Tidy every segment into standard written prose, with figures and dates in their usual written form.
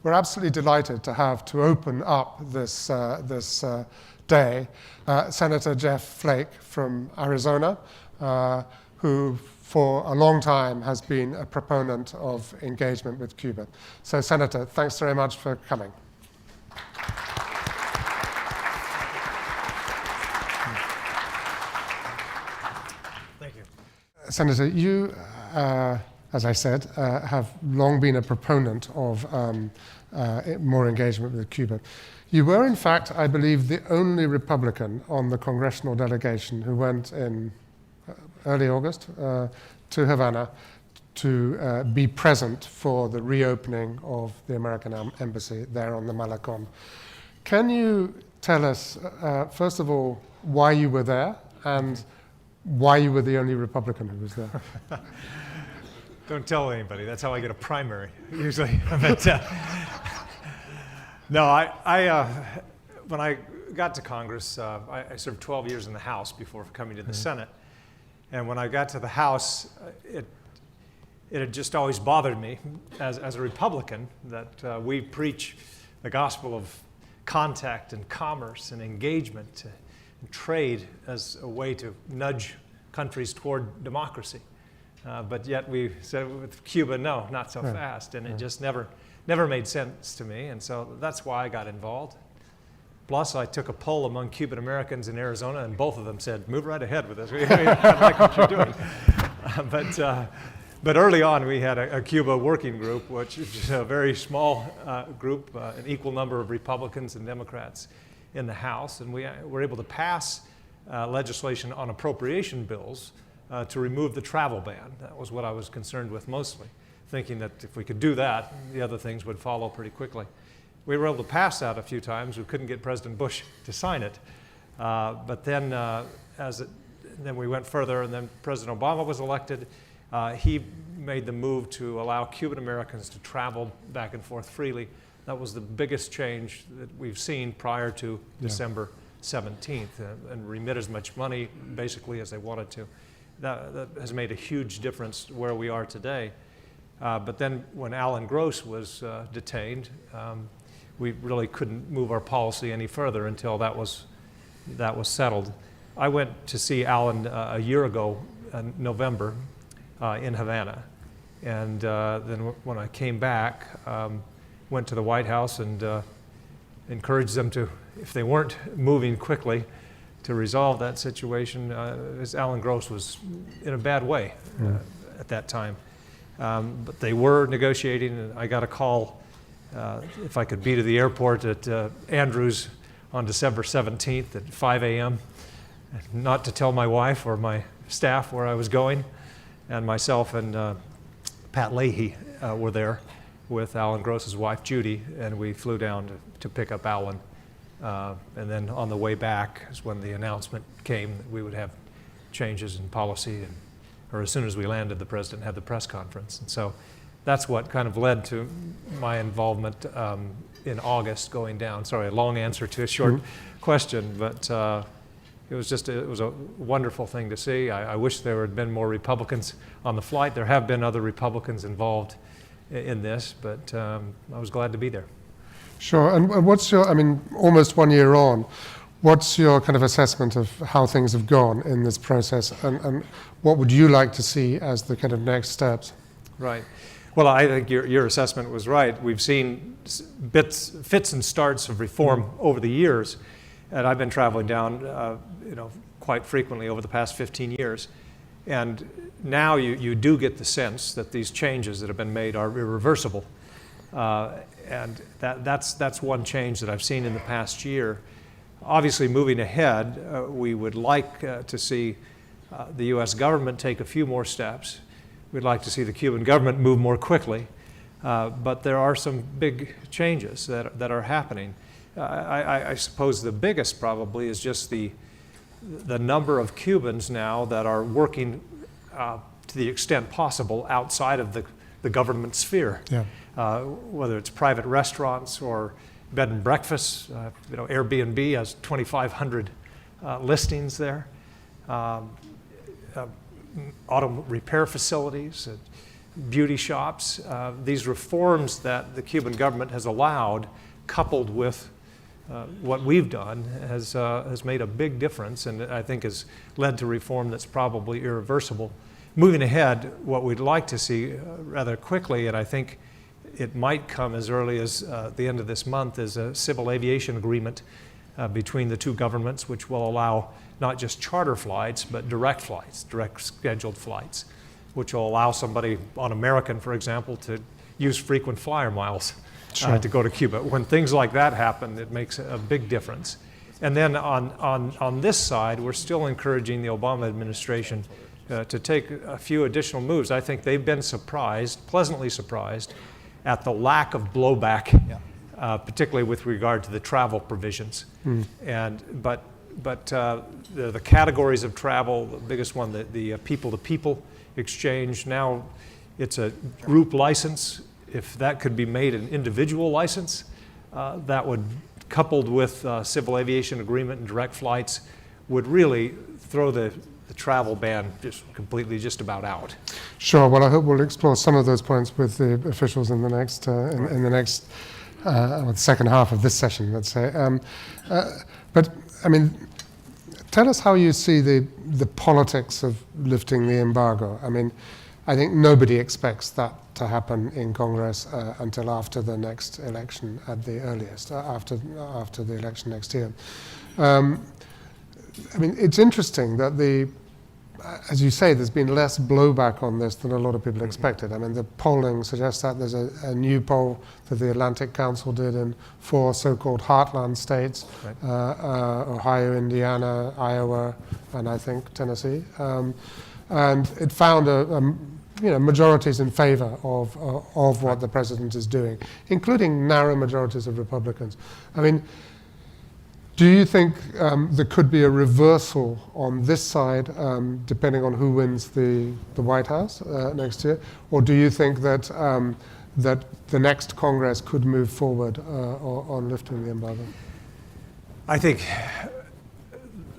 we're absolutely delighted to open up this day, Senator Jeff Flake from Arizona, who for a long time has been a proponent of engagement with Cuba. So, Senator, thanks very much for coming. Thank you. Senator, you, as I said, have long been a proponent of more engagement with Cuba. You were, in fact, I believe, the only Republican on the congressional delegation who went in early August to Havana to be present for the reopening of the American embassy there on the Malecon. Can you tell us, first of all, why you were there and why you were the only Republican who was there? Don't tell anybody. That's how I get a primary, usually. But, no, when I got to Congress, I served 12 years in the House before coming to the Senate. And when I got to the House, it had just always bothered me as a Republican that we preach the gospel of contact and commerce and engagement and trade as a way to nudge countries toward democracy. But yet we said with Cuba, no, not so fast. And it just never made sense to me. And so that's why I got involved. Plus, I took a poll among Cuban Americans in Arizona, and both of them said, move right ahead with this. I like what you're doing. But early on, we had a Cuba working group, which is a very small group, an equal number of Republicans and Democrats in the House. And we were able to pass legislation on appropriation bills to remove the travel ban. That was what I was concerned with mostly, thinking that if we could do that, the other things would follow pretty quickly. We were able to pass that a few times. We couldn't get President Bush to sign it. But then then we went further, and then President Obama was elected. He made the move to allow Cuban Americans to travel back and forth freely. That was the biggest change that we've seen prior to December 17th, and remit as much money basically as they wanted to. That has made a huge difference where we are today. But then when Alan Gross was detained, we really couldn't move our policy any further until that was settled. I went to see Alan a year ago in November in Havana. And then when I came back, went to the White House and encouraged them to, if they weren't moving quickly to resolve that situation, as Alan Gross was in a bad way at that time. But they were negotiating, and I got a call if I could be to the airport at Andrews on December 17th at 5 a.m., not to tell my wife or my staff where I was going. And myself and Pat Leahy were there with Alan Gross's wife, Judy, and we flew down to pick up Alan. And then on the way back is when the announcement came that we would have changes in policy, or as soon as we landed, the president had the press conference. And so that's what kind of led to my involvement in August going down. Sorry, a long answer to a short question, but it was a wonderful thing to see. I wish there had been more Republicans on the flight. There have been other Republicans involved in this, but I was glad to be there. Sure, and what's your, almost 1 year on, what's your kind of assessment of how things have gone in this process, and what would you like to see as the kind of next steps? Right. Well, I think your assessment was right. We've seen fits and starts of reform over the years, and I've been traveling down, quite frequently over the past 15 years. And now you do get the sense that these changes that have been made are irreversible. And that's one change that I've seen in the past year. Obviously, moving ahead, we would like to see the U.S. government take a few more steps. We'd like to see the Cuban government move more quickly. But there are some big changes that are happening. I suppose the biggest probably is just the number of Cubans now that are working to the extent possible outside of the government sphere. Yeah. Whether it's private restaurants or bed and breakfasts. Airbnb has 2,500 listings there. Auto repair facilities, beauty shops. These reforms that the Cuban government has allowed, coupled with what we've done, has made a big difference, and I think has led to reform that's probably irreversible. Moving ahead, what we'd like to see rather quickly, and I think it might come as early as the end of this month, is a civil aviation agreement between the two governments, which will allow not just charter flights, but direct flights, direct scheduled flights, which will allow somebody on American, for example, to use frequent flyer miles to go to Cuba. When things like that happen, it makes a big difference. And then on this side, we're still encouraging the Obama administration to take a few additional moves. I think they've been surprised, pleasantly surprised, at the lack of blowback, particularly with regard to the travel provisions. But the categories of travel, the biggest one, the people-to-people exchange, now it's a group license. If that could be made an individual license, that would, coupled with civil aviation agreement and direct flights, would really throw the travel ban just about out. Sure. Well, I hope we'll explore some of those points with the officials in the next the second half of this session, let's say. But I mean, tell us how you see the politics of lifting the embargo. I mean, I think nobody expects that to happen in Congress until after the next election at the earliest, after the election next year. I mean, it's interesting that as you say, there's been less blowback on this than a lot of people expected. I mean, the polling suggests that. There's a new poll that the Atlantic Council did in 4 so-called heartland states, Ohio, Indiana, Iowa, and I think Tennessee. And it found majorities in favor of what the president is doing, including narrow majorities of Republicans. I mean, do you think there could be a reversal on this side, depending on who wins the White House next year, or do you think that that the next Congress could move forward on lifting the embargo? I think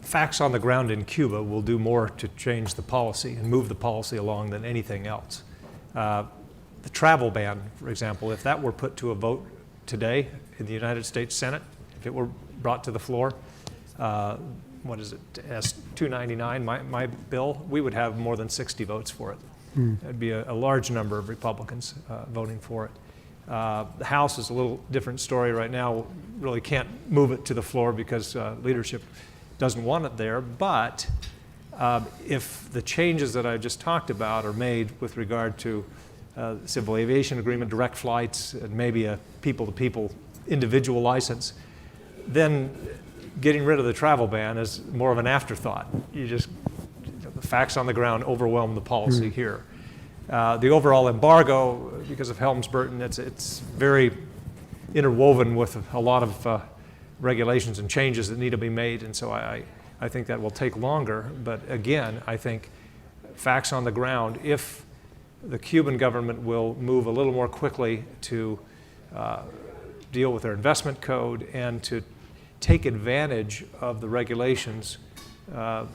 facts on the ground in Cuba will do more to change the policy and move the policy along than anything else. The travel ban, for example, if that were put to a vote today in the United States Senate, if it were brought to the floor, what is it, S-299, my bill, we would have more than 60 votes for it. It'd be a large number of Republicans voting for it. The House is a little different story right now. Really can't move it to the floor because leadership doesn't want it there. But if the changes that I just talked about are made with regard to civil aviation agreement, direct flights, and maybe a people-to-people individual license, then getting rid of the travel ban is more of an afterthought. The facts on the ground overwhelm the policy here. The overall embargo, because of Helms-Burton, it's very interwoven with a lot of regulations and changes that need to be made, and so I think that will take longer. But again, I think facts on the ground, if the Cuban government will move a little more quickly to deal with their investment code and to take advantage of the regulations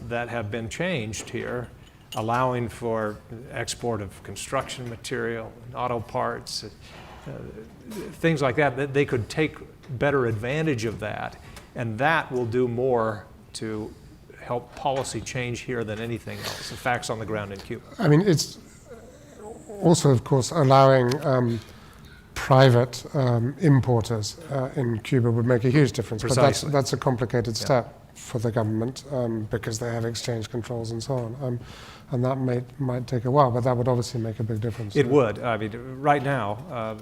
that have been changed here, allowing for export of construction material, and auto parts, things like that they could take better advantage of that, and that will do more to help policy change here than anything else, the facts on the ground in Cuba. I mean, it's also, of course, allowing private importers in Cuba would make a huge difference. Precisely. But that's a complicated step for the government because they have exchange controls and so on. And that might take a while, but that would obviously make a big difference. It would. I mean, right now,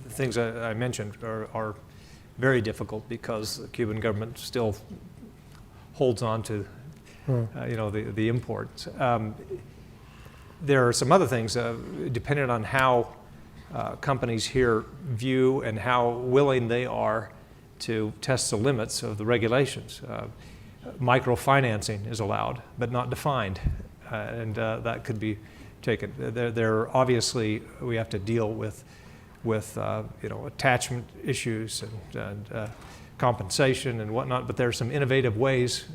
the things I mentioned are very difficult because the Cuban government still holds on to the imports. There are some other things, depending on how companies here view and how willing they are to test the limits of the regulations. Microfinancing is allowed, but not defined, and that could be taken. There obviously we have to deal with attachment issues and compensation and whatnot, but there are some innovative ways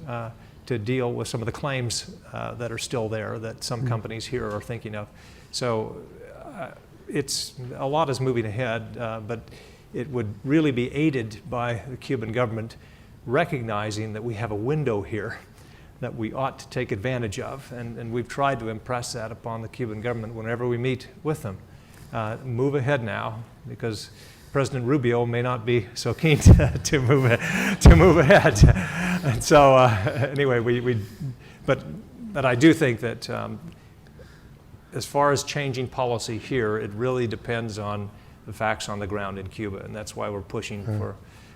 to deal with some of the claims that are still there that some companies here are thinking of. So a lot is moving ahead, but it would really be aided by the Cuban government recognizing that we have a window here that we ought to take advantage of, and we've tried to impress that upon the Cuban government whenever we meet with them. Move ahead now, because President Rubio may not be so keen to move ahead. And so anyway, but I do think that as far as changing policy here, it really depends on the facts on the ground in Cuba, and that's why we're pushing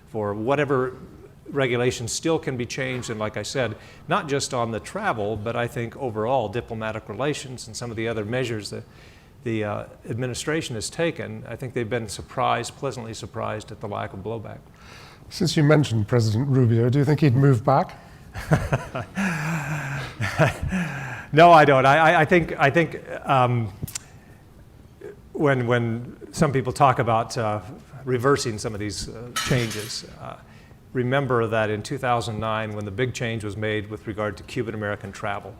for whatever regulations still can be changed, and like I said, not just on the travel, but I think overall diplomatic relations and some of the other measures that the administration has taken. I think they've been pleasantly surprised at the lack of blowback. Since you mentioned President Rubio, do you think he'd move back? No, I don't. I think when some people talk about reversing some of these changes, remember that in 2009, when the big change was made with regard to Cuban American travel,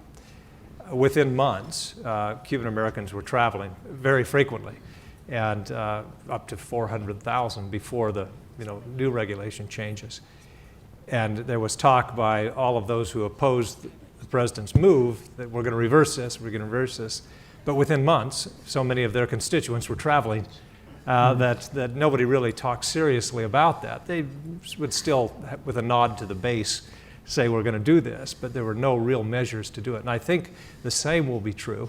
within months, Cuban Americans were traveling very frequently, and up to 400,000 before the new regulation changes. And there was talk by all of those who opposed the president's move that we're going to reverse this, we're going to reverse this. But within months, so many of their constituents were traveling that nobody really talked seriously about that. They would still, with a nod to the base, say we're going to do this, but there were no real measures to do it. And I think the same will be true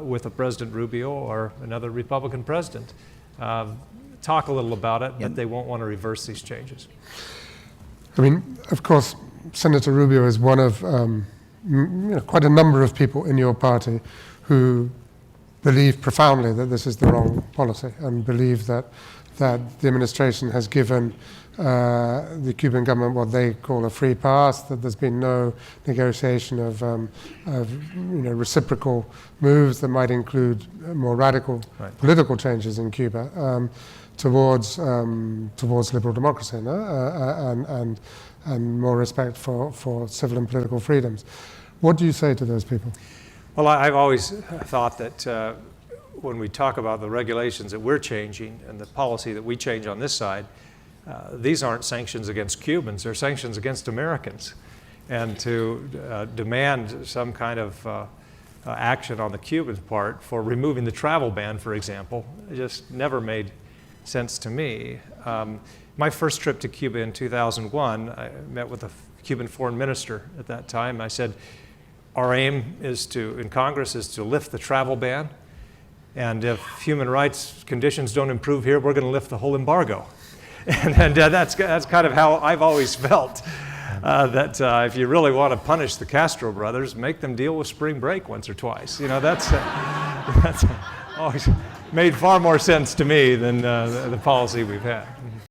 with a President Rubio or another Republican president. Talk a little about it, but they won't want to reverse these changes. I mean, of course, Senator Rubio is one of quite a number of people in your party who believe profoundly that this is the wrong policy, and believe that the administration has given the Cuban government what they call a free pass, that there's been no negotiation of reciprocal moves that might include more radical political changes in Cuba towards liberal democracy, and more respect for civil and political freedoms. What do you say to those people? Well, I've always thought that when we talk about the regulations that we're changing and the policy that we change on this side, these aren't sanctions against Cubans, they're sanctions against Americans. And to demand some kind of action on the Cubans' part for removing the travel ban, for example, just never made sense to me. My first trip to Cuba in 2001, I met with a Cuban foreign minister at that time. I said, our aim in Congress is to lift the travel ban, and if human rights conditions don't improve here, we're going to lift the whole embargo. And that's kind of how I've always felt, that if you really want to punish the Castro brothers, make them deal with spring break once or twice. That's always made far more sense to me than the policy we've had.